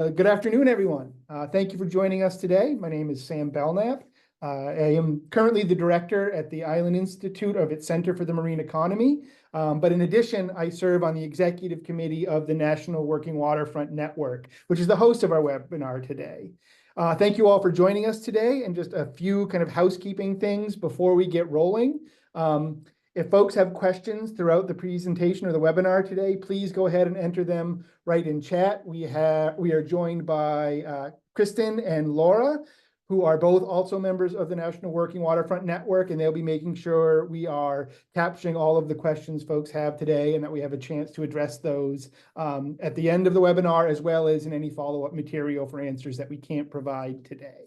Good afternoon, everyone. Thank you for joining us today. My name is Sam Belknap. I am currently the director at the Island Institute of its Center for the Marine Economy. But in addition, I serve on the executive committee of the National Working Waterfront Network, which is the host of our webinar today. Thank you all for joining us today, and just a few kind of housekeeping things before we get rolling. If folks have questions throughout the presentation or the webinar today, please go ahead and enter them right in chat. We are joined by Kristen and Laura, who are both also members of the National Working Waterfront Network, and they'll be making sure we are capturing all of the questions folks have today, and that we have a chance to address those at the end of the webinar, as well as in any follow-up material for answers that we can't provide today.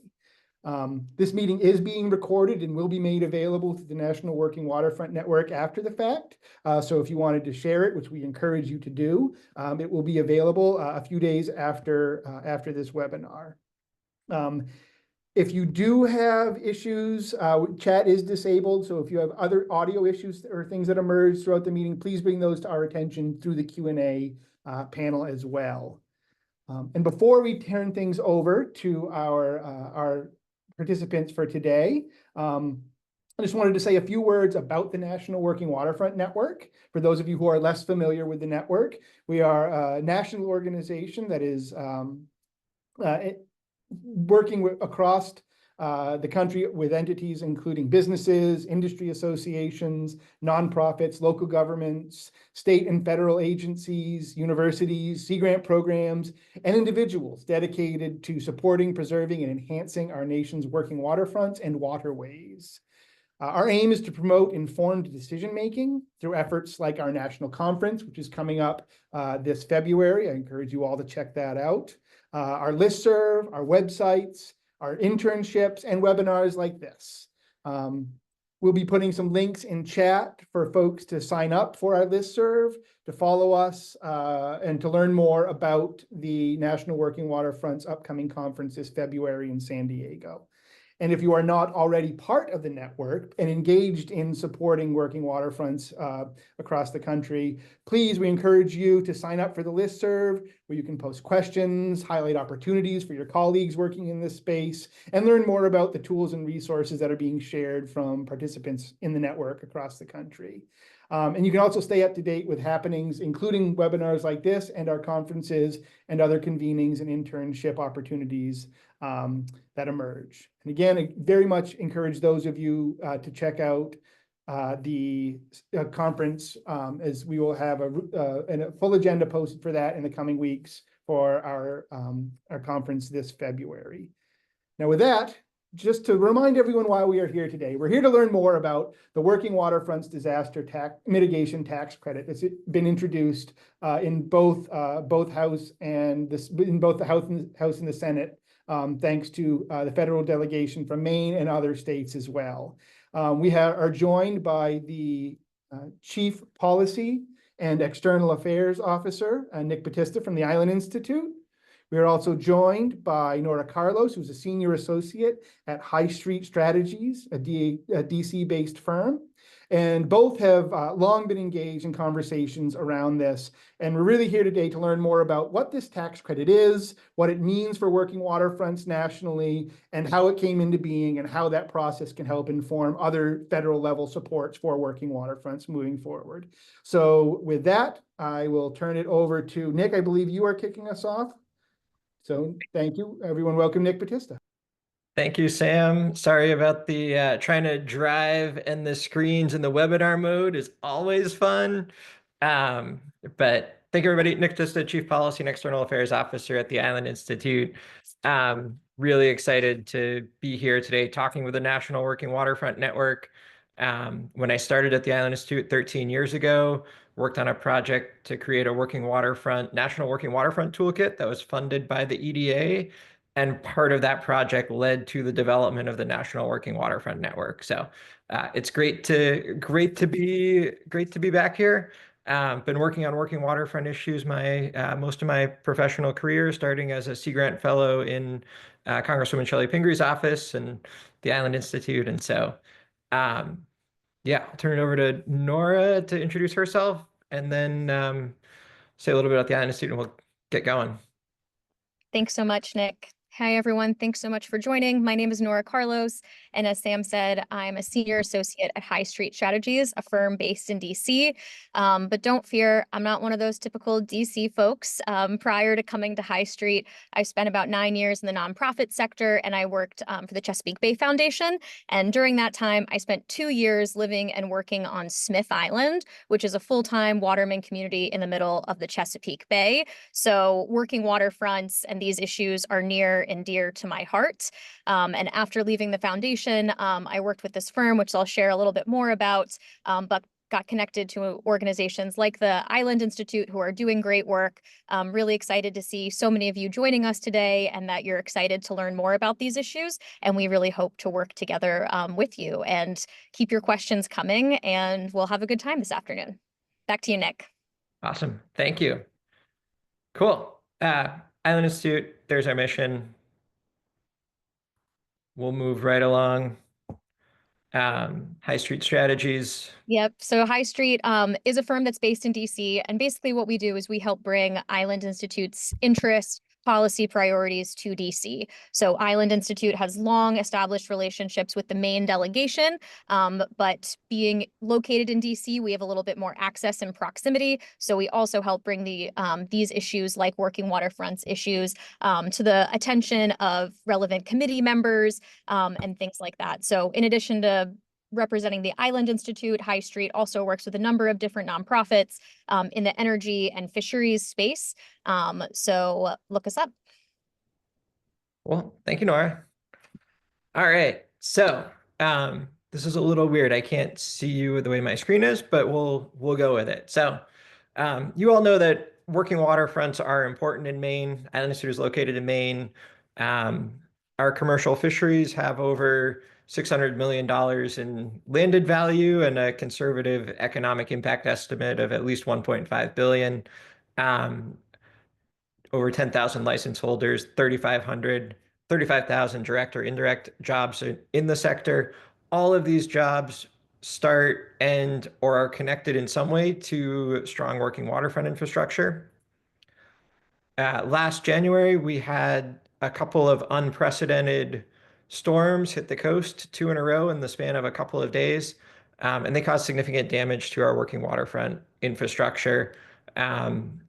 This meeting is being recorded and will be made available to the National Working Waterfront Network after the fact. So if you wanted to share it, which we encourage you to do, it will be available a few days after this webinar. If you do have issues, chat is disabled. So if you have other audio issues or things that emerge throughout the meeting, please bring those to our attention through the Q&A panel as well. And before we turn things over to our participants for today, I just wanted to say a few words about the National Working Waterfront Network. For those of you who are less familiar with the network, we are a national organization that is working across the country with entities including businesses, industry associations, nonprofits, local governments, state and federal agencies, universities, sea grant programs, and individuals dedicated to supporting, preserving, and enhancing our nation's working waterfronts and waterways. Our aim is to promote informed decision-making through efforts like our national conference, which is coming up this February. I encourage you all to check that out. Our listserv, our websites, our internships, and webinars like this. We'll be putting some links in chat for folks to sign up for our listserv, to follow us, and to learn more about the National Working Waterfront's upcoming conference this February in San Diego. And if you are not already part of the network and engaged in supporting working waterfronts across the country, please, we encourage you to sign up for the listserv, where you can post questions, highlight opportunities for your colleagues working in this space, and learn more about the tools and resources that are being shared from participants in the network across the country. And you can also stay up to date with happenings, including webinars like this and our conferences and other convenings and internship opportunities that emerge. And again, I very much encourage those of you to check out the conference, as we will have a full agenda posted for that in the coming weeks for our conference this February. Now with that, just to remind everyone why we are here today, we're here to learn more about the Working Waterfronts Disaster Mitigation Tax Credit that's been introduced in both House and the House and the Senate, thanks to the federal delegation from Maine and other states as well. We are joined by the Chief Policy and External Affairs Officer, Nick Batista from the Island Institute. We are also joined by Nora Carlos, who's a senior associate at High Street Strategies, a DC-based firm. And both have long been engaged in conversations around this. And we're really here today to learn more about what this tax credit is, what it means for working waterfronts nationally, and how it came into being, and how that process can help inform other federal level supports for working waterfronts moving forward. So with that, I will turn it over to Nick. I believe you are kicking us off. So thank you, everyone. Welcome, Nick Batista. Thank you, Sam. Sorry about the trying to drive and the screens in the webinar mode is always fun. But thank you, everybody. Nick Batista, Chief Policy and External Affairs Officer at the Island Institute. Really excited to be here today talking with the National Working Waterfront Network. When I started at the Island Institute 13 years ago, worked on a project to create a National Working Waterfront Toolkit that was funded by the EDA. And part of that project led to the development of the National Working Waterfront Network. So it's great to be back here. Been working on working waterfront issues most of my professional career, starting as a Sea Grant Fellow in Congresswoman Shelley Pingree's office and the Island Institute. And so, yeah, I'll turn it over to Nora to introduce herself, and then say a little bit about the Island Institute, and we'll get going. Thanks so much, Nick. Hi, everyone. Thanks so much for joining. My name is Nora Carlos, and as Sam said, I'm a senior associate at High Street Strategies, a firm based in DC. But don't fear, I'm not one of those typical DC folks. Prior to coming to High Street, I spent about 9 years in the nonprofit sector, and I worked for the Chesapeake Bay Foundation. And during that time, I spent 2 years living and working on Smith Island, which is a full-time waterman community in the middle of the Chesapeake Bay. So working waterfronts and these issues are near and dear to my heart. And after leaving the foundation, I worked with this firm, which I'll share a little bit more about, but got connected to organizations like the Island Institute, who are doing great work. Really excited to see so many of you joining us today and that you're excited to learn more about these issues. And we really hope to work together with you, and keep your questions coming, and we'll have a good time this afternoon. Back to you, Nick. Awesome. Thank you. Cool. Island Institute, there's our mission. We'll move right along. High Street Strategies. Yep. So High Street is a firm that's based in DC. And basically what we do is we help bring Island Institute's interest, policy priorities to DC. So Island Institute has long established relationships with the main delegation, but being located in DC, we have a little bit more access and proximity. So we also help bring these issues, like working waterfronts issues, to the attention of relevant committee members and things like that. So in addition to representing the Island Institute, High Street also works with a number of different nonprofits in the energy and fisheries space. So look us up. Well, thank you, Nora. All right. So this is a little weird. I can't see you the way my screen is, but we'll go with it. So you all know that working waterfronts are important in Maine. Island Institute is located in Maine. Our commercial fisheries have over $600 million in landed value and a conservative economic impact estimate of at least 1.5 billion. Over 10,000 license holders, 35,000 direct or indirect jobs in the sector. All of these jobs start, end, or are connected in some way to strong working waterfront infrastructure. Last January, we had a couple of unprecedented storms hit the coast, 2 in a row in the span of a couple of days, and they caused significant damage to our working waterfront infrastructure.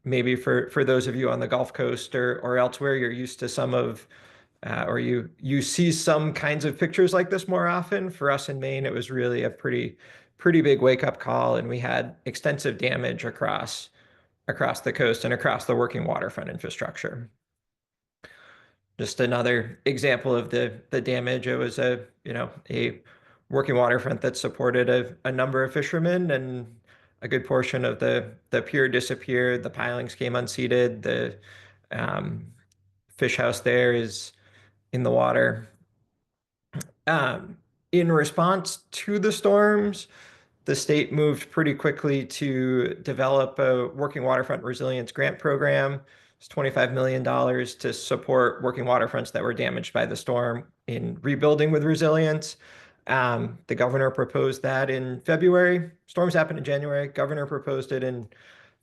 Maybe for those of you on the Gulf Coast or elsewhere, you're used to some of, or you see some kinds of pictures like this more often. For us in Maine, it was really a pretty big wake-up call, and we had extensive damage across the coast and across the working waterfront infrastructure. Just another example of the damage. It was a working waterfront that supported a number of fishermen, and a good portion of the pier disappeared. The pilings came unseated. The fish house there is in the water. In response to the storms, the state moved pretty quickly to develop a working waterfront resilience grant program. It's $25 million to support working waterfronts that were damaged by the storm in rebuilding with resilience. The governor proposed that in February. Storms happened in January. Governor proposed it in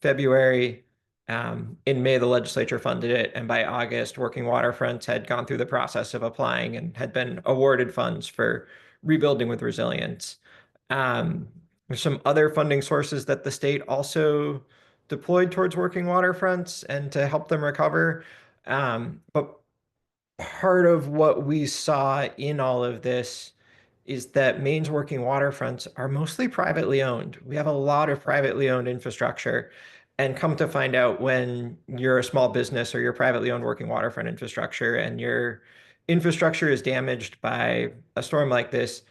February. In May, the legislature funded it, and by August, working waterfronts had gone through the process of applying and had been awarded funds for rebuilding with resilience. There's some other funding sources that the state also deployed towards working waterfronts and to help them recover. But part of what we saw in all of this is that Maine's working waterfronts are mostly privately owned. We have a lot of privately owned infrastructure. And come to find out, when you're a small business or you're privately owned working waterfront infrastructure and your infrastructure is damaged by a storm like this,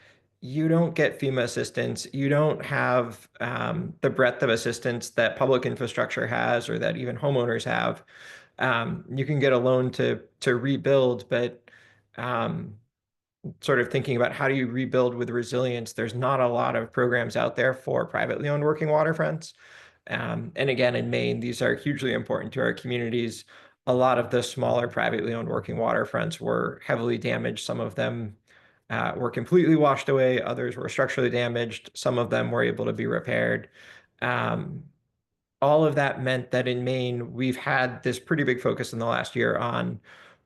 you don't get FEMA assistance. You don't have the breadth of assistance that public infrastructure has or that even homeowners have. You can get a loan to rebuild, but sort of thinking about how do you rebuild with resilience, there's not a lot of programs out there for privately owned working waterfronts. And again, in Maine, these are hugely important to our communities. A lot of the smaller privately owned working waterfronts were heavily damaged. Some of them were completely washed away. Others were structurally damaged. Some of them were able to be repaired. All of that meant that in Maine, we've had this pretty big focus in the last year on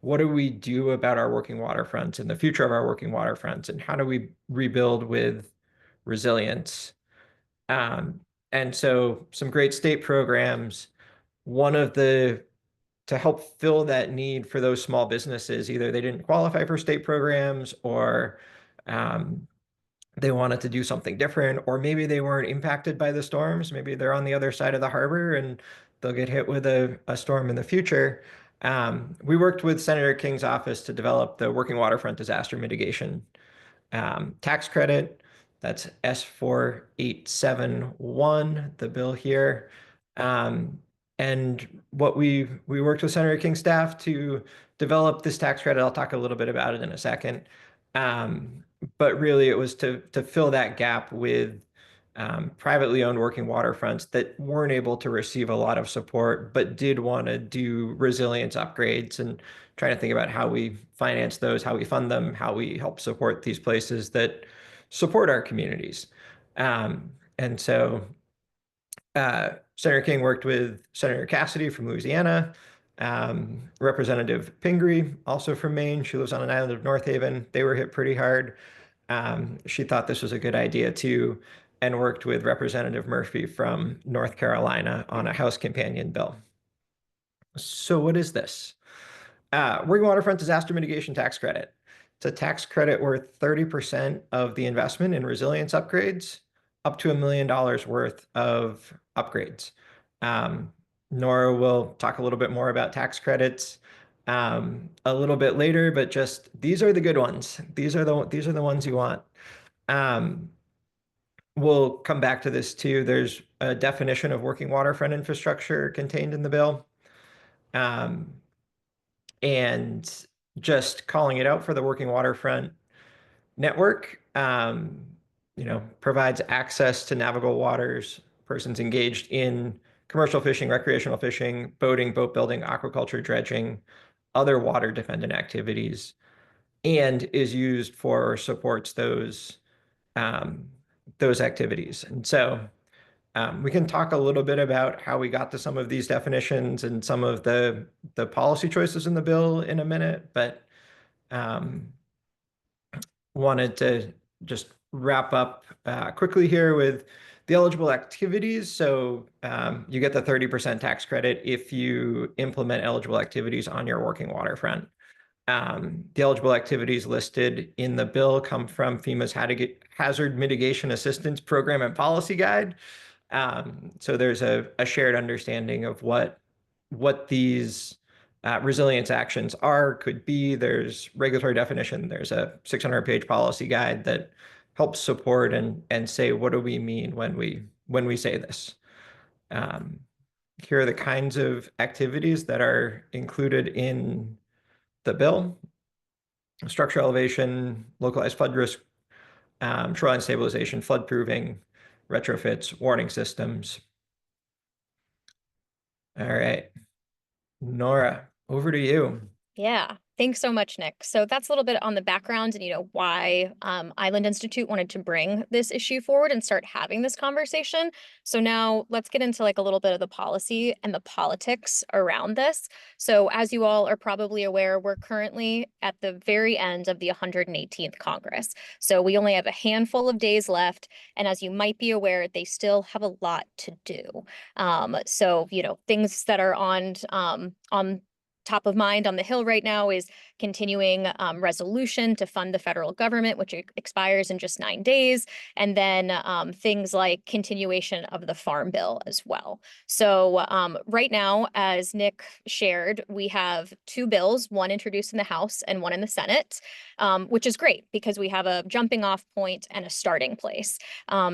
what do we do about our working waterfronts and the future of our working waterfronts, and how do we rebuild with resilience? Um, and so some great state programs. One of the to help fill that need for those small businesses, either they didn't qualify for state programs, or they wanted to do something different, or maybe they weren't impacted by the storms. Maybe they're on the other side of the harbor and they'll get hit with a storm in the future. We worked with Senator King's office to develop the Working Waterfront Disaster Mitigation tax credit. That's S4871, the bill here. And what we worked with Senator King's staff to develop this tax credit. I'll talk a little bit about it in a second. But really it was to fill that gap with privately owned working waterfronts that weren't able to receive a lot of support, but did want to do resilience upgrades, and trying to think about how we finance those, how we fund them, how we help support these places that support our communities. And so Senator King worked with Senator Cassidy from Louisiana, Representative Pingree, also from Maine. She lives on an island of North Haven. They were hit pretty hard. She thought this was a good idea too, and worked with Representative Murphy from North Carolina on a House companion bill. So what is this? Working Waterfront Disaster Mitigation Tax Credit. It's a tax credit worth 30% of the investment in resilience upgrades, up to $1 million worth of upgrades. Nora will talk a little bit more about tax credits a little bit later, but just these are the good ones. These are the ones you want. We'll come back to this too. There's a definition of working waterfront infrastructure contained in the bill. And just calling it out for the working waterfront network, provides access to navigable waters, persons engaged in commercial fishing, recreational fishing, boating, boat building, aquaculture, dredging, other water dependent activities, and is used for or supports those activities. And so we can talk a little bit about how we got to some of these definitions and some of the policy choices in the bill in a minute, but wanted to just wrap up quickly here with the eligible activities. So you get the 30% tax credit if you implement eligible activities on your working waterfront. The eligible activities listed in the bill come from FEMA's Hazard Mitigation Assistance Program and Policy Guide. So there's a shared understanding of what these resilience actions could be. There's regulatory definition. There's a 600-page policy guide that helps support and say, what do we mean when we say this? Here are the kinds of activities that are included in the bill: structure elevation, localized flood risk, shoreline stabilization, flood proofing, retrofits, warning systems. All right, Nora, over to you. Yeah, thanks so much, Nick. So that's a little bit on the background and, why Island Institute wanted to bring this issue forward and start having this conversation. So now let's get into like a little bit of the policy and the politics around this. So as you all are probably aware, we're currently at the very end of the 118th Congress. So we only have a handful of days left. And as you might be aware, they still have a lot to do. So, things that are on top of mind on the Hill right now is continuing resolution to fund the federal government, which expires in just 9 days, and then things like continuation of the Farm Bill as well. So right now, as Nick shared, we have 2 bills, one introduced in the House and one in the Senate, which is great because we have a jumping off point and a starting place.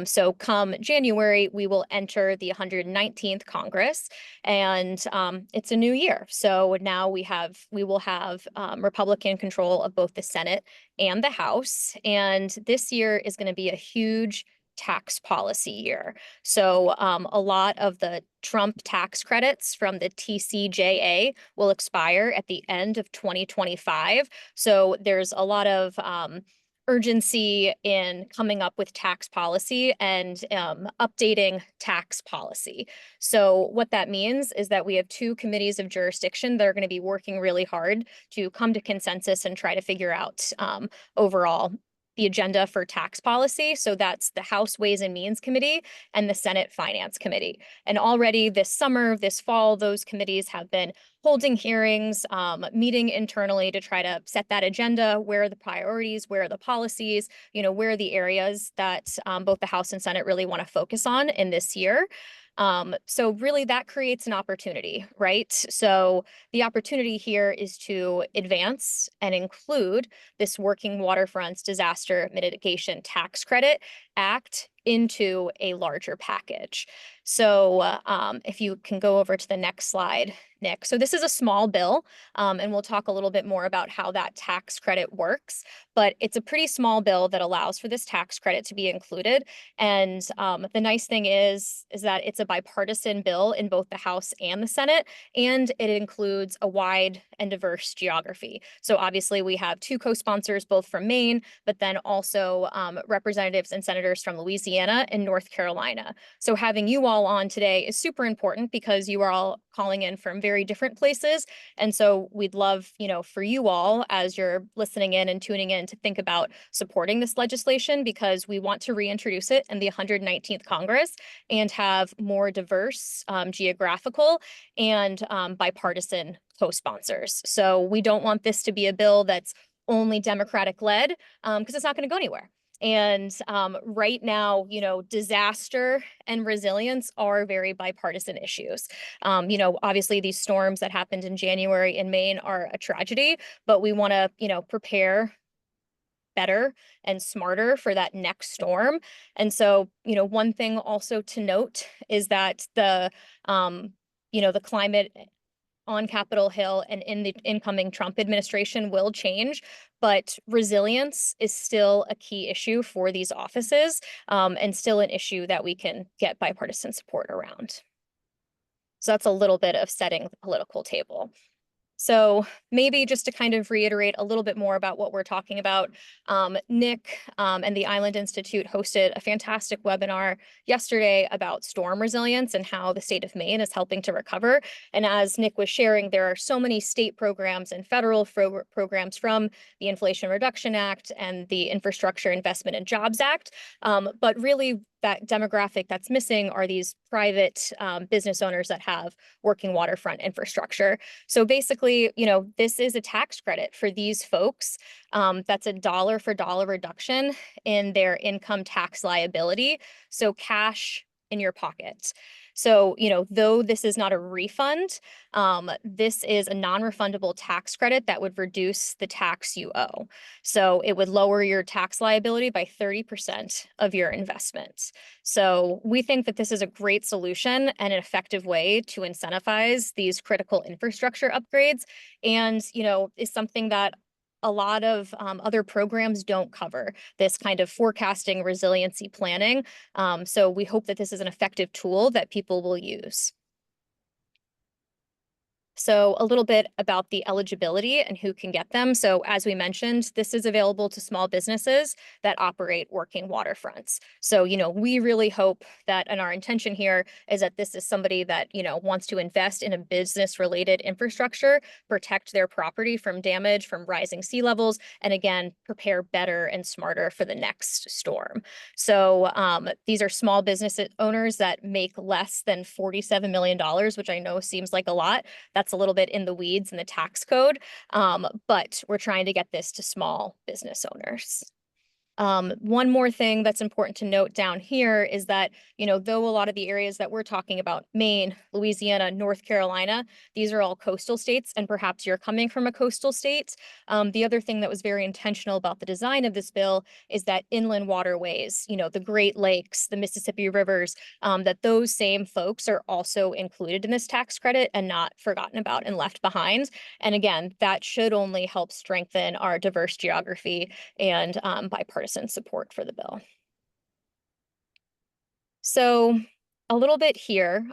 So come January, we will enter the 119th Congress, and it's a new year. So now we will have Republican control of both the Senate and the House. And this year is going to be a huge tax policy year. So a lot of the Trump tax credits from the TCJA will expire at the end of 2025. So there's a lot of urgency in coming up with tax policy and updating tax policy. So what that means is that we have 2 committees of jurisdiction that are going to be working really hard to come to consensus and try to figure out overall the agenda for tax policy. So that's the House Ways and Means Committee and the Senate Finance Committee. And already this summer, this fall, those committees have been holding hearings, meeting internally to try to set that agenda. Where are the priorities? Where are the policies? You know, where are the areas that both the House and Senate really want to focus on in this year? So really that creates an opportunity, right? So the opportunity here is to advance and include this Working Waterfronts Disaster Mitigation Tax Credit Act into a larger package. So if you can go over to the next slide, Nick. So this is a small bill, and we'll talk a little bit more about how that tax credit works, but it's a pretty small bill that allows for this tax credit to be included. And the nice thing is that it's a bipartisan bill in both the House and the Senate, and it includes a wide and diverse geography. So obviously we have 2 co-sponsors, both from Maine, but then also representatives and senators from Louisiana and North Carolina. So having you all on today is super important because you are all calling in from very different places. And so we'd love, you know, for you all, as you're listening in and tuning in, to think about supporting this legislation, because we want to reintroduce it in the 119th Congress and have more diverse geographical and bipartisan co-sponsors. So we don't want this to be a bill that's only Democratic led, because it's not going to go anywhere. And right now, you know, disaster and resilience are very bipartisan issues. You know, obviously these storms that happened in January in Maine are a tragedy, but we want to, you know, prepare better and smarter for that next storm. And so, you know, one thing also to note is that the, you know, the climate on Capitol Hill and in the incoming Trump administration will change, but resilience is still a key issue for these offices, and still an issue that we can get bipartisan support around. So that's a little bit of setting the political table. So maybe just to kind of reiterate a little bit more about what we're talking about, Nick and the Island Institute hosted a fantastic webinar yesterday about storm resilience and how the state of Maine is helping to recover. And as Nick was sharing, there are so many state programs and federal programs from the Inflation Reduction Act and the Infrastructure Investment and Jobs Act. But really, that demographic that's missing are these private business owners that have working waterfront infrastructure. So basically, you know, this is a tax credit for these folks. That's a dollar for dollar reduction in their income tax liability. So cash in your pocket. So, you know, though this is not a refund, this is a non-refundable tax credit that would reduce the tax you owe. So it would lower your tax liability by 30% of your investments. So we think that this is a great solution and an effective way to incentivize these critical infrastructure upgrades, and, you know, is something that a lot of other programs don't cover, this kind of forecasting, resiliency planning. So we hope that this is an effective tool that people will use. So a little bit about the eligibility and who can get them. So as we mentioned, this is available to small businesses that operate working waterfronts. So, you know, we really hope that, and our intention here is that this is somebody that, you know, wants to invest in a business related infrastructure, protect their property from damage from rising sea levels, and again, prepare better and smarter for the next storm. So these are small business owners that make less than $47 million, which I know seems like a lot. That's a little bit in the weeds in the tax code, but we're trying to get this to small business owners. One more thing that's important to note down here is that, you know, though a lot of the areas that we're talking about, Maine, Louisiana, North Carolina, these are all coastal states, and perhaps you're coming from a coastal state. The other thing that was very intentional about the design of this bill is that inland waterways, you know, the Great Lakes, the Mississippi rivers, that those same folks are also included in this tax credit and not forgotten about and left behind. And again, that should only help strengthen our diverse geography and bipartisan support for the bill. So a little bit here,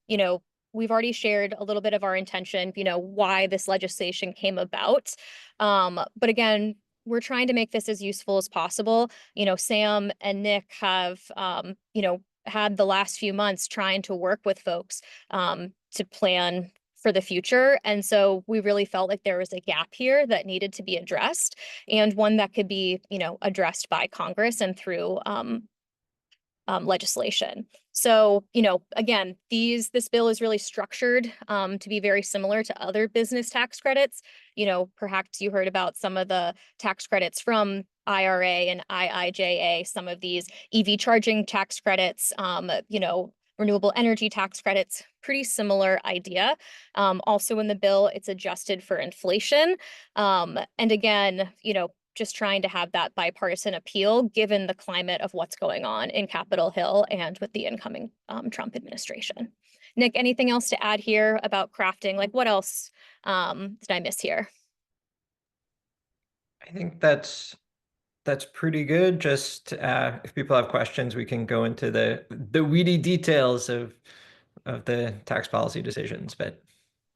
you know, we've already shared a little bit of our intention, you know, why this legislation came about. But again, we're trying to make this as useful as possible. Sam and Nick have, had the last few months trying to work with folks to plan for the future. And so we really felt like there was a gap here that needed to be addressed, and one that could be, addressed by Congress and through legislation. So, again, this bill is really structured to be very similar to other business tax credits. Perhaps you heard about some of the tax credits from IRA and IIJA, some of these EV charging tax credits, renewable energy tax credits, pretty similar idea. Also in the bill, it's adjusted for inflation. And again, just trying to have that bipartisan appeal given the climate of what's going on in Capitol Hill and with the incoming Trump administration. Nick, anything else to add here about crafting? Like, what else did I miss here? I think that's pretty good. Just if people have questions, we can go into the weedy details of the tax policy decisions. But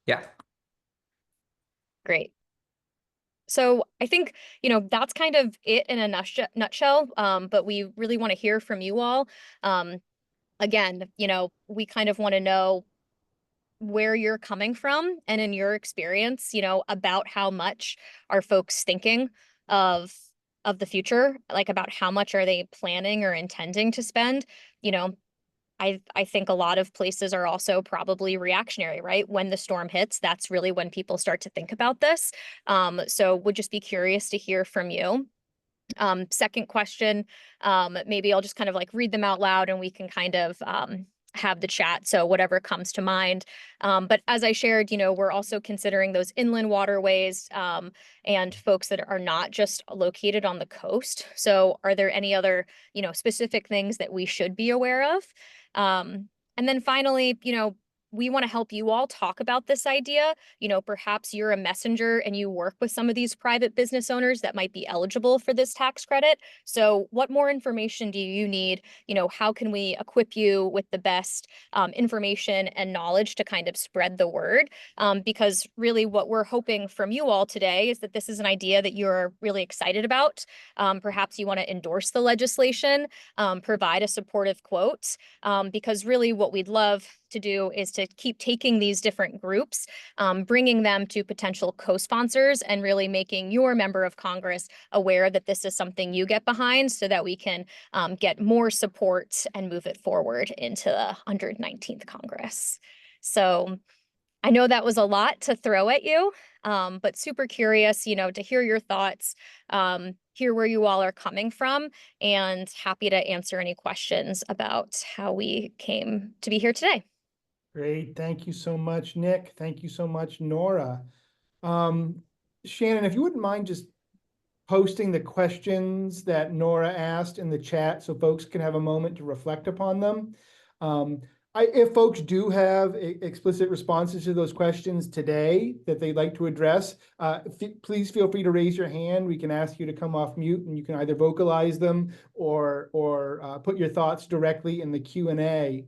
yeah. Great. So I think, that's kind of it in a nutshell. But we really want to hear from you all. Again, we kind of want to know where you're coming from and in your experience, about how much are folks thinking of the future, like about how much are they planning or intending to spend. I think a lot of places are also probably reactionary, right? When the storm hits, that's really when people start to think about this. So would just be curious to hear from you. Second question, maybe I'll just kind of like read them out loud and we can kind of have the chat. So whatever comes to mind. But as I shared, we're also considering those inland waterways and folks that are not just located on the coast. So are there any other, specific things that we should be aware of? And then finally, we want to help you all talk about this idea. Perhaps you're a messenger and you work with some of these private business owners that might be eligible for this tax credit. So what more information do you need? How can we equip you with the best information and knowledge to kind of spread the word? Because really what we're hoping from you all today is that this is an idea that you're really excited about. Perhaps you want to endorse the legislation, provide a supportive quote, because really what we'd love to do is to keep taking these different groups, bringing them to potential co-sponsors and really making your member of Congress aware that this is something you get behind so that we can get more support and move it forward into the 119th Congress. So I know that was a lot to throw at you, but super curious, to hear your thoughts, hear where you all are coming from, and happy to answer any questions about how we came to be here today. Great. Thank you so much, Nick. Thank you so much, Nora. Shannon, if you wouldn't mind just posting the questions that Nora asked in the chat so folks can have a moment to reflect upon them. If folks do have explicit responses to those questions today that they'd like to address, please feel free to raise your hand. We can ask you to come off mute and you can either vocalize them or put your thoughts directly in the Q&A.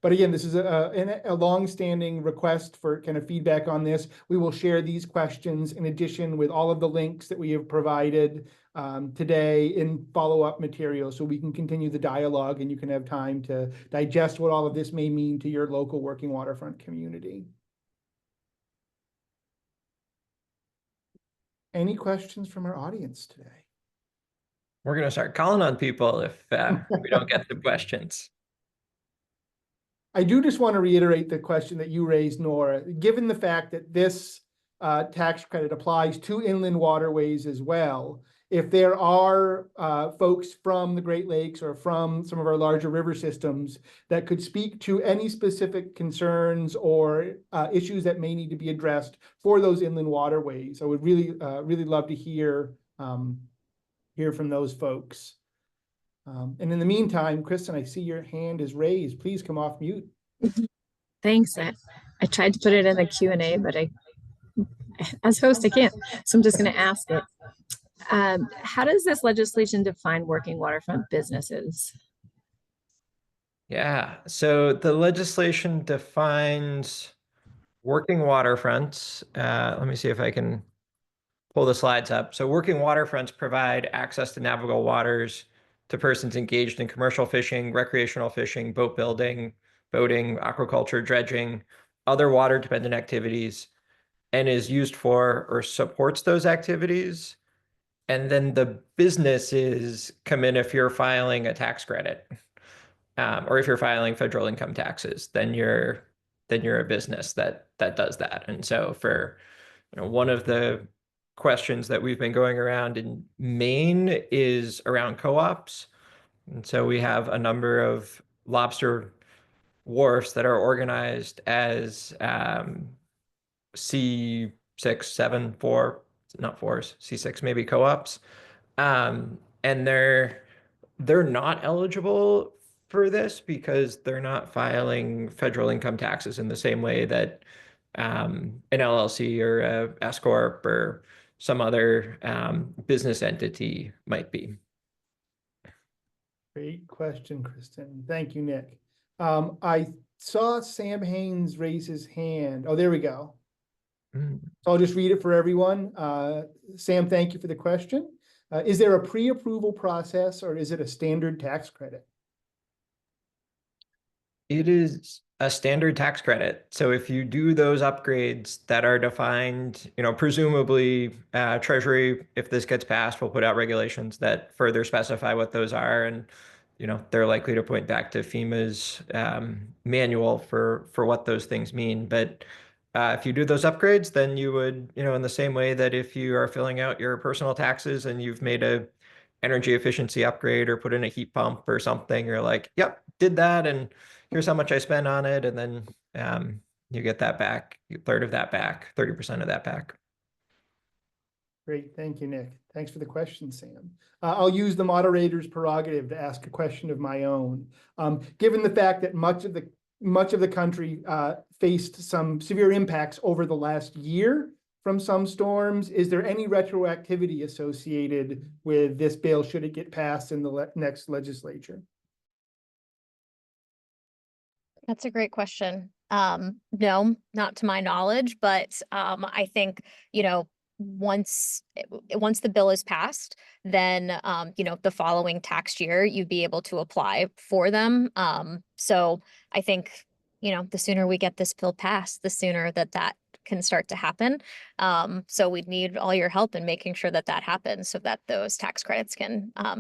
But again, this is a long-standing request for kind of feedback on this. We will share these questions in addition with all of the links that we have provided today in follow-up material so we can continue the dialogue and you can have time to digest what all of this may mean to your local working waterfront community. Any questions from our audience today? We're going to start calling on people if we don't get the questions. I do just want to reiterate the question that you raised, Nora. Given the fact that this tax credit applies to inland waterways as well, if there are folks from the Great Lakes or from some of our larger river systems that could speak to any specific concerns or issues that may need to be addressed for those inland waterways, I would really love to hear from those folks. And in the meantime, Kristen, I see your hand is raised. Please come off mute. Thanks. I tried to put it in the Q&A, but as host, I can't. So I'm just going to ask it. How does this legislation define working waterfront businesses? Yeah, so the legislation defines working waterfronts. Let me see if I can pull the slides up. So working waterfronts provide access to navigable waters to persons engaged in commercial fishing, recreational fishing, boat building, boating, aquaculture, dredging, other water-dependent activities, and is used for or supports those activities. And then the businesses come in if you're filing a tax credit, or if you're filing federal income taxes, then you're a business that does that. And so for one of the questions that we've been going around in Maine is around co-ops. And so we have a number of lobster wharfs that are organized as C6, 7, 4, not fours, C6 maybe co-ops. And they're not eligible for this because they're not filing federal income taxes in the same way that an LLC or a S corp or some other business entity might be. Great question, Kristen. Thank you, Nick. I saw Sam Haynes raise his hand. Oh, there we go. Mm. So I'll just read it for everyone. Sam, thank you for the question. Is there a pre-approval process or is it a standard tax credit? It is a standard tax credit. So if you do those upgrades that are defined, presumably Treasury, if this gets passed, will put out regulations that further specify what those are. And, they're likely to point back to FEMA's manual for what those things mean. But if you do those upgrades, then you would, in the same way that if you are filling out your personal taxes and you've made a energy efficiency upgrade or put in a heat pump or something, you're like, yep, did that. And here's how much I spent on it. And then you get that back, a third of that back, 30% of that back. Great, thank you, Nick. Thanks for the question, Sam. I'll use the moderator's prerogative to ask a question of my own. Given the fact that much of the country faced some severe impacts over the last year from some storms, is there any retroactivity associated with this bill should it get passed in the next legislature? That's a great question. No, not to my knowledge, but I think, once the bill is passed, then the following tax year you'd be able to apply for them. So I think, the sooner we get this bill passed, the sooner that can start to happen. So we'd need all your help in making sure that happens so that those tax credits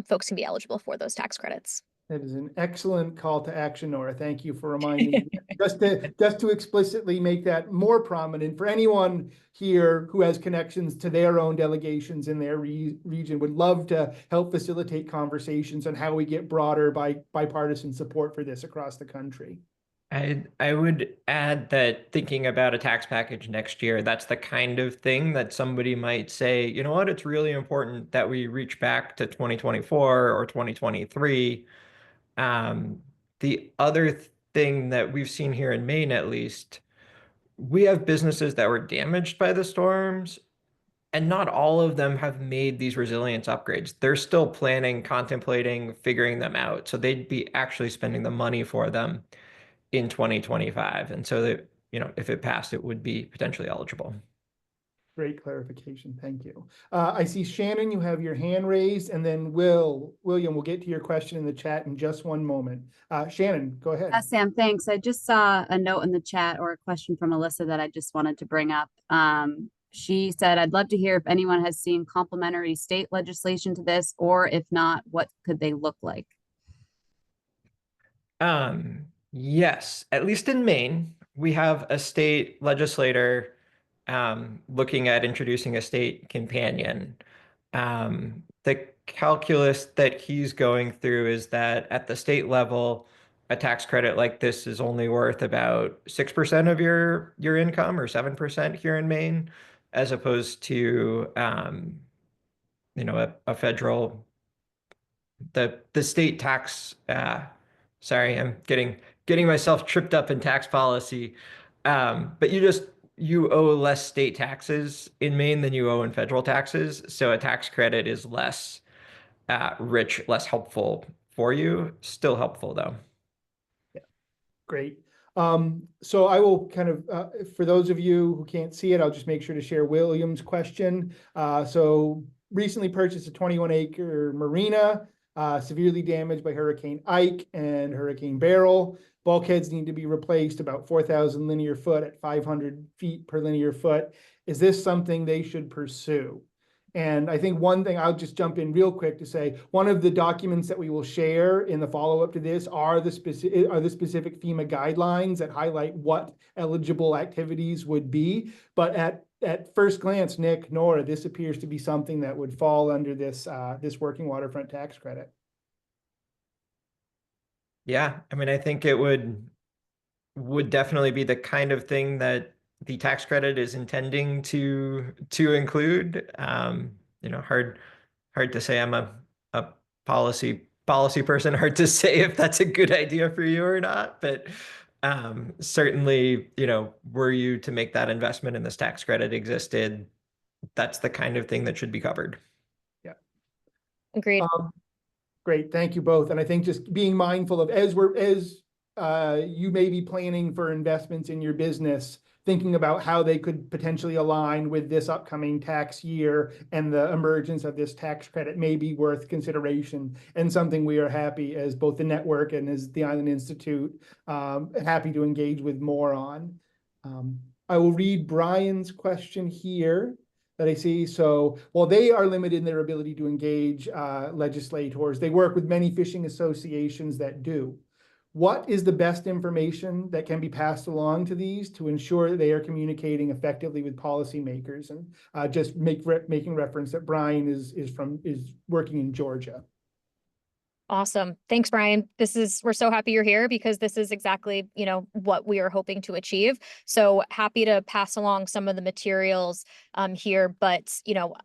folks can be eligible for those tax credits. That is an excellent call to action, Nora. Thank you for reminding me. just to explicitly make that more prominent for anyone here who has connections to their own delegations in their region, would love to help facilitate conversations on how we get broader bipartisan support for this across the country. I would add that thinking about a tax package next year, that's the kind of thing that somebody might say, you know what, it's really important that we reach back to 2024 or 2023. The other thing that we've seen here in Maine, at least, we have businesses that were damaged by the storms, and not all of them have made these resilience upgrades. They're still planning, contemplating, figuring them out. So they'd be actually spending the money for them in 2025. And so that, if it passed, it would be potentially eligible. Great clarification. Thank you. I see Shannon, you have your hand raised, and then William, we'll get to your question in the chat in just one moment. Shannon, go ahead. Sam, thanks. I just saw a note in the chat or a question from Alyssa that I just wanted to bring up. She said, I'd love to hear if anyone has seen complementary state legislation to this, or if not, what could they look like? Yes, at least in Maine, we have a state legislator looking at introducing a state companion. The calculus that he's going through is that at the state level, a tax credit like this is only worth about 6% of your income, or 7% here in Maine, as opposed to a federal, the state tax. Sorry, I'm getting myself tripped up in tax policy. But you owe less state taxes in Maine than you owe in federal taxes. So a tax credit is less rich, less helpful for you. Still helpful though. Yeah, great. So I will kind of, for those of you who can't see it, I'll just make sure to share William's question. So recently purchased a 21-acre marina, severely damaged by Hurricane Ike and Hurricane Beryl. Bulkheads need to be replaced, about 4,000 linear foot at 500 feet per linear foot. Is this something they should pursue? And I think one thing, I'll just jump in real quick to say, one of the documents that we will share in the follow-up to this are the specific FEMA guidelines that highlight what eligible activities would be. But at first glance, Nick, Nora, this appears to be something that would fall under this this working waterfront tax credit. Yeah, I mean, I think it would definitely be the kind of thing that the tax credit is intending to include. You know, hard to say. I'm a policy person. Hard to say if that's a good idea for you or not. But certainly, you know, were you to make that investment and this tax credit existed, that's the kind of thing that should be covered. Yeah. Agreed. Great, thank you both. And I think just being mindful of as you may be planning for investments in your business, thinking about how they could potentially align with this upcoming tax year and the emergence of this tax credit may be worth consideration and something we are happy as both the network and as the Island Institute happy to engage with more on. I will read Brian's question here that I see. So while they are limited in their ability to engage legislators, they work with many fishing associations that do. What is the best information that can be passed along to these to ensure that they are communicating effectively with policymakers? And just making reference that Brian is working in Georgia. Awesome. Thanks, Brian. We're so happy you're here because this is exactly, you know, what we are hoping to achieve. So happy to pass along some of the materials here, but, you know,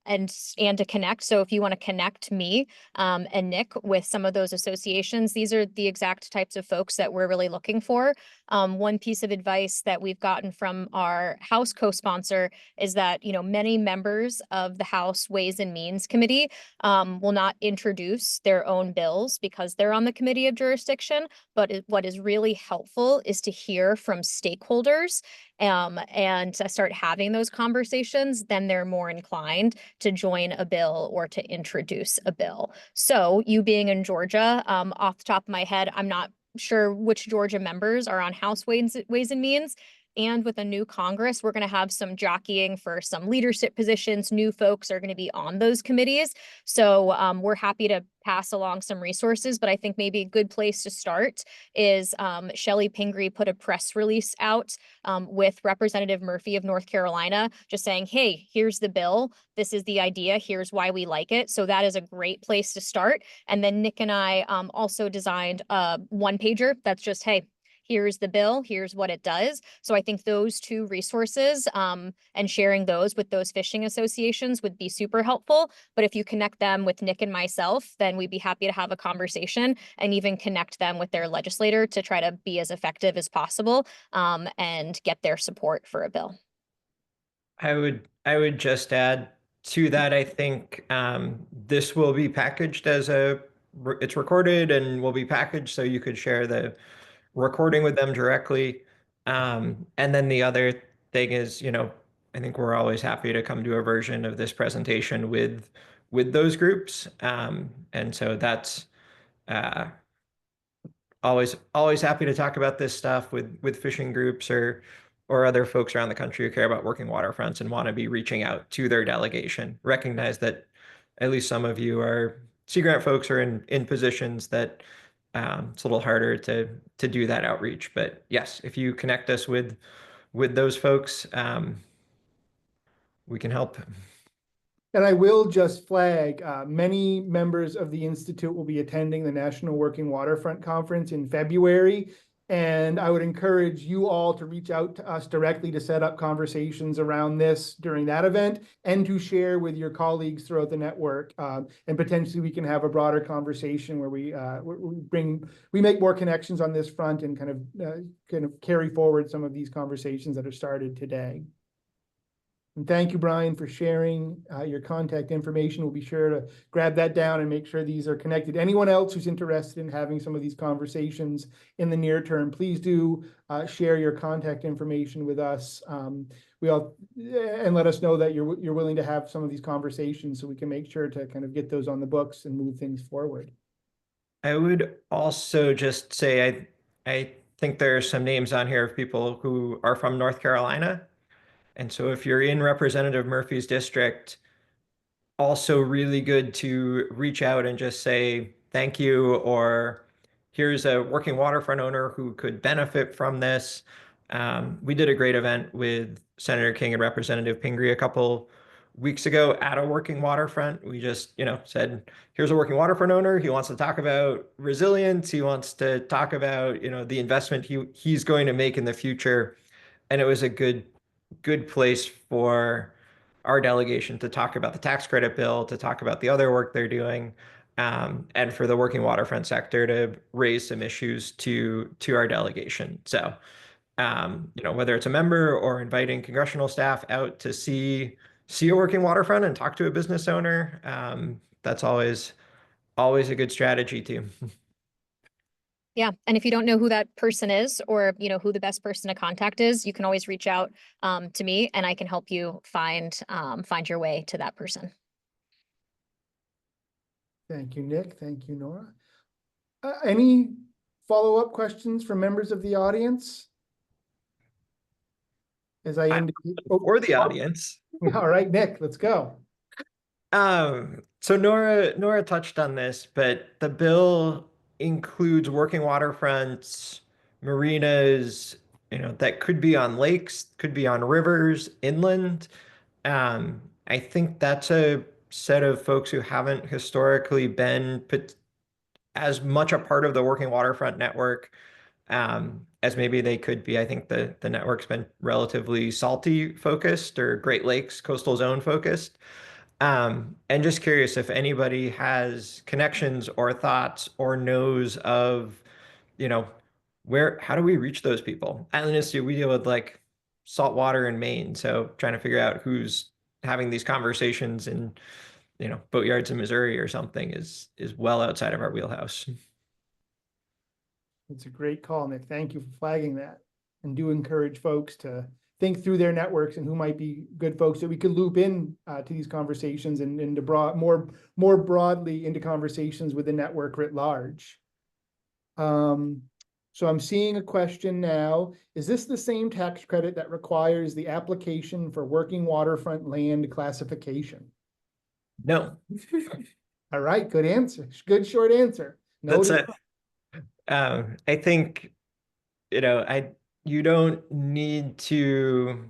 and to connect. So if you want to connect me and Nick with some of those associations, these are the exact types of folks that we're really looking for. One piece of advice that we've gotten from our House co-sponsor is that, you know, many members of the House Ways and Means Committee will not introduce their own bills because they're on the Committee of Jurisdiction. But what is really helpful is to hear from stakeholders and to start having those conversations, then they're more inclined to join a bill or to introduce a bill. So you being in Georgia, off the top of my head, I'm not sure which Georgia members are on House Ways and Means. And with a new Congress, we're going to have some jockeying for some leadership positions. New folks are going to be on those committees. So we're happy to pass along some resources, but I think maybe a good place to start is Shelley Pingree put a press release out with Representative Murphy of North Carolina, just saying, hey, here's the bill. This is the idea. Here's why we like it. So that is a great place to start. And then Nick and I also designed a one-pager that's just, hey, here's the bill, here's what it does. So I think those two resources and sharing those with those fishing associations would be super helpful. But if you connect them with Nick and myself, then we'd be happy to have a conversation and even connect them with their legislator to try to be as effective as possible and get their support for a bill. I would just add to that, I think this will be packaged as it's recorded and will be packaged so you could share the recording with them directly. And then the other thing is, you know, I think we're always happy to come to a version of this presentation with those groups. And so that's always happy to talk about this stuff with fishing groups or other folks around the country who care about working waterfronts and want to be reaching out to their delegation. Recognize that at least some of you are Sea Grant folks are in positions that it's a little harder to do that outreach. But yes, if you connect us with those folks, we can help. And I will just flag, many members of the Institute will be attending the National Working Waterfront Conference in February. And I would encourage you all to reach out to us directly to set up conversations around this during that event and to share with your colleagues throughout the network. And potentially we can have a broader conversation where we make more connections on this front and kind of carry forward some of these conversations that are started today. And thank you, Brian, for sharing your contact information. We'll be sure to grab that down and make sure these are connected. Anyone else who's interested in having some of these conversations in the near term, please do share your contact information with us. And let us know that you're willing to have some of these conversations so we can make sure to kind of get those on the books and move things forward. I would also just say I think there are some names on here of people who are from North Carolina. And so if you're in Representative Murphy's district, also really good to reach out and just say thank you, or here's a working waterfront owner who could benefit from this. We did a great event with Senator King and Representative Pingree a couple weeks ago at a working waterfront. We just, said, here's a working waterfront owner. He wants to talk about resilience. He wants to talk about, the investment he's going to make in the future. And it was a good place for our delegation to talk about the tax credit bill, to talk about the other work they're doing, and for the working waterfront sector to raise some issues to our delegation. So, whether it's a member or inviting congressional staff out to see a working waterfront and talk to a business owner, that's always a good strategy too. Yeah. And if you don't know who that person is, or, who the best person to contact is, you can always reach out to me, and I can help you find your way to that person. Thank you, Nick. Thank you, Nora. Any follow-up questions from members of the audience? As I indicate, or the audience. All right, Nick, let's go. So Nora touched on this, but the bill includes working waterfronts, marinas, that could be on lakes, could be on rivers, inland. I think that's a set of folks who haven't historically been as much a part of the working waterfront network as maybe they could be. I think the network's been relatively salty focused or Great Lakes coastal zone focused. And just curious if anybody has connections or thoughts or knows of, how do we reach those people? Island we deal with like salt water in Maine. So trying to figure out who's having these conversations in, boatyards in Missouri or something is well outside of our wheelhouse. It's a great call, Nick. Thank you for flagging that. And do encourage folks to think through their networks and who might be good folks that we could loop in to these conversations and to more broadly into conversations with the network writ large. So I'm seeing a question now. Is this the same tax credit that requires the application for working waterfront land classification? No. All right, good answer. Good short answer. No, that's it. I think, you don't need to,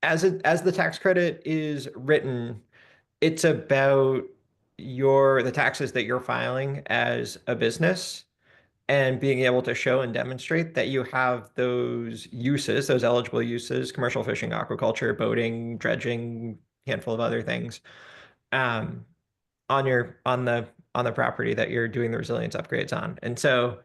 as the tax credit is written, it's about the taxes that you're filing as a business and being able to show and demonstrate that you have those uses, those eligible uses, commercial fishing, aquaculture, boating, dredging, handful of other things, on the property that you're doing the resilience upgrades on. And so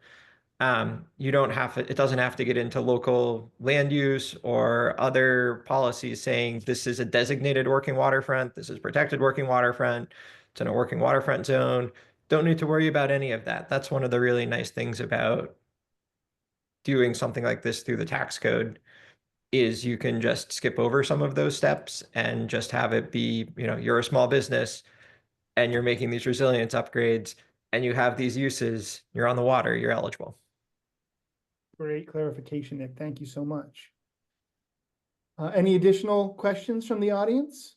it doesn't have to get into local land use or other policies saying this is a designated working waterfront, this is protected working waterfront, it's in a working waterfront zone. Don't need to worry about any of that. That's one of the really nice things about doing something like this through the tax code is you can just skip over some of those steps and just have it be, you're a small business and you're making these resilience upgrades and you have these uses, you're on the water, you're eligible. Great clarification, Nick. Thank you so much. Any additional questions from the audience?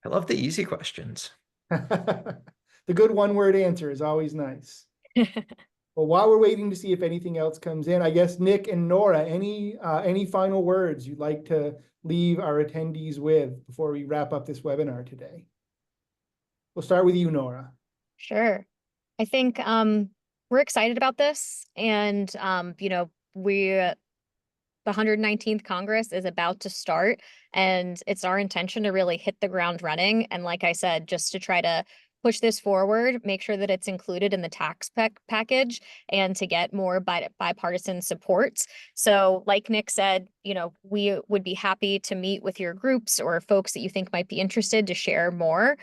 I love the easy questions. The good one-word answer is always nice. Well, while we're waiting to see if anything else comes in, I guess Nick and Nora, any final words you'd like to leave our attendees with before we wrap up this webinar today? We'll start with you, Nora. Sure. I think we're excited about this, and the 119th Congress is about to start, and it's our intention to really hit the ground running. And like I said, just to try to push this forward, make sure that it's included in the tax package, and to get more bipartisan support. So like Nick said, we would be happy to meet with your groups or folks that you think might be interested to share more,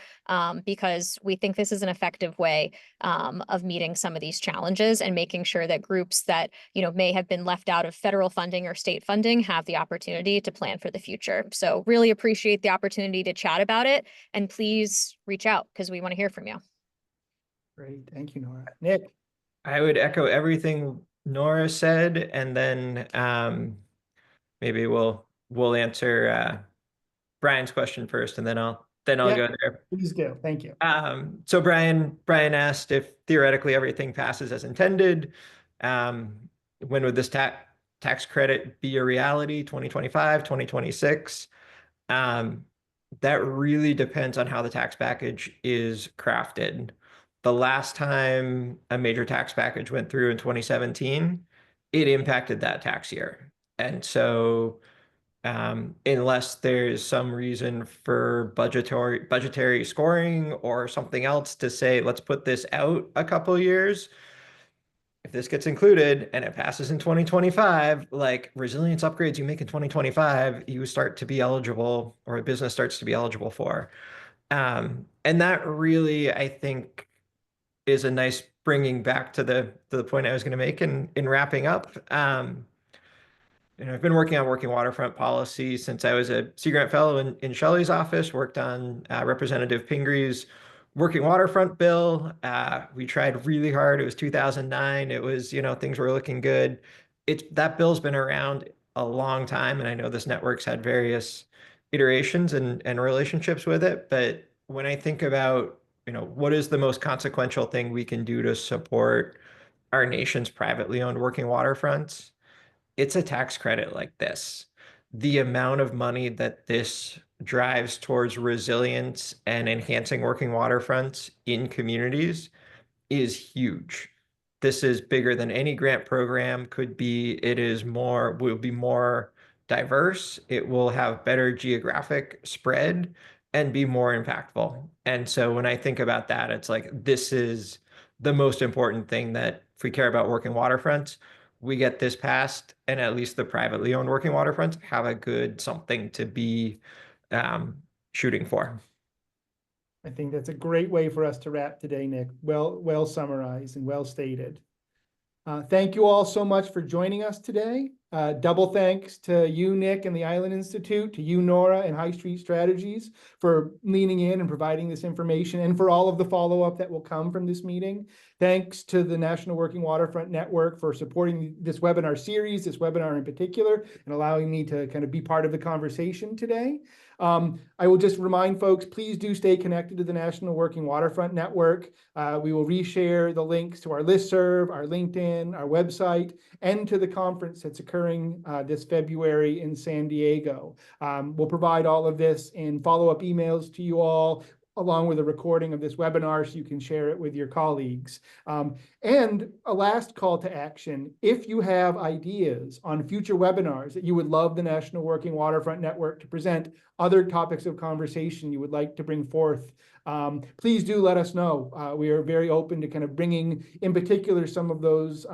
because we think this is an effective way of meeting some of these challenges and making sure that groups that, may have been left out of federal funding or state funding have the opportunity to plan for the future. So really appreciate the opportunity to chat about it, and please reach out because we want to hear from you. Great. Thank you, Nora. Nick. I would echo everything Nora said, and then maybe we'll answer Brian's question first, and then I'll Yeah, go there. please do. Thank you. So Brian asked if theoretically everything passes as intended, when would this tax credit be a reality? 2025, 2026? That really depends on how the tax package is crafted. The last time a major tax package went through in 2017, it impacted that tax year. And so unless there's some reason for budgetary scoring or something else to say, let's put this out a couple years, if this gets included and it passes in 2025, like resilience upgrades you make in 2025, you start to be eligible, or a business starts to be eligible for. And that really, I think, is a nice bringing back to the point I was going to make in wrapping up. I've been working on working waterfront policy since I was a Sea Grant Fellow in Shelley's office, worked on Representative Pingree's working waterfront bill. We tried really hard. It was 2009. It was, things were looking good. That bill's been around a long time, and I know this network's had various iterations and relationships with it. But when I think about, what is the most consequential thing we can do to support our nation's privately owned working waterfronts, it's a tax credit like this. The amount of money that this drives towards resilience and enhancing working waterfronts in communities is huge. This is bigger than any grant program could be. Will be more diverse. It will have better geographic spread and be more impactful. And so when I think about that, it's like, this is the most important thing, that if we care about working waterfronts, we get this passed, and at least the privately owned working waterfronts have a good something to be shooting for. I think that's a great way for us to wrap today, Nick. Well summarized and well stated. Thank you all so much for joining us today. Double thanks to you, Nick, and the Island Institute, to you, Nora, and High Street Strategies for leaning in and providing this information, and for all of the follow-up that will come from this meeting. Thanks to the National Working Waterfront Network for supporting this webinar series, this webinar in particular, and allowing me to kind of be part of the conversation today. I will just remind folks, please do stay connected to the National Working Waterfront Network. We will reshare the links to our listserv, our LinkedIn, our website, and to the conference that's occurring this February in San Diego. We'll provide all of this in follow-up emails to you all, along with a recording of this webinar, so you can share it with your colleagues. And a last call to action: if you have ideas on future webinars that you would love the National Working Waterfront Network to present, other topics of conversation you would like to bring forth, please do let us know. We are very open to kind of bringing, in particular, some of those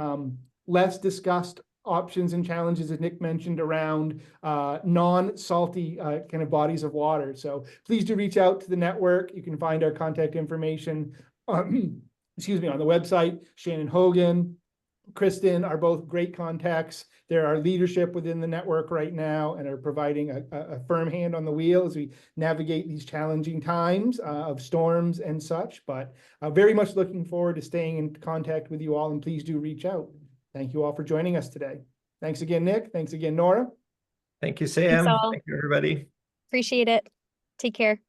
less discussed options and challenges, as Nick mentioned, around non-salty kind of bodies of water. So please do reach out to the network. You can find our contact information, excuse me, on the website. Shannon Hogan, Kristen are both great contacts. They're our leadership within the network right now, and are providing a firm hand on the wheel as we navigate these challenging times of storms and such. But very much looking forward to staying in contact with you all, and please do reach out. Thank you all for joining us today. Thanks again, Nick. Thanks again, Nora. Thank you, Sam. Thanks all. Thank you, everybody. Appreciate it. Take care.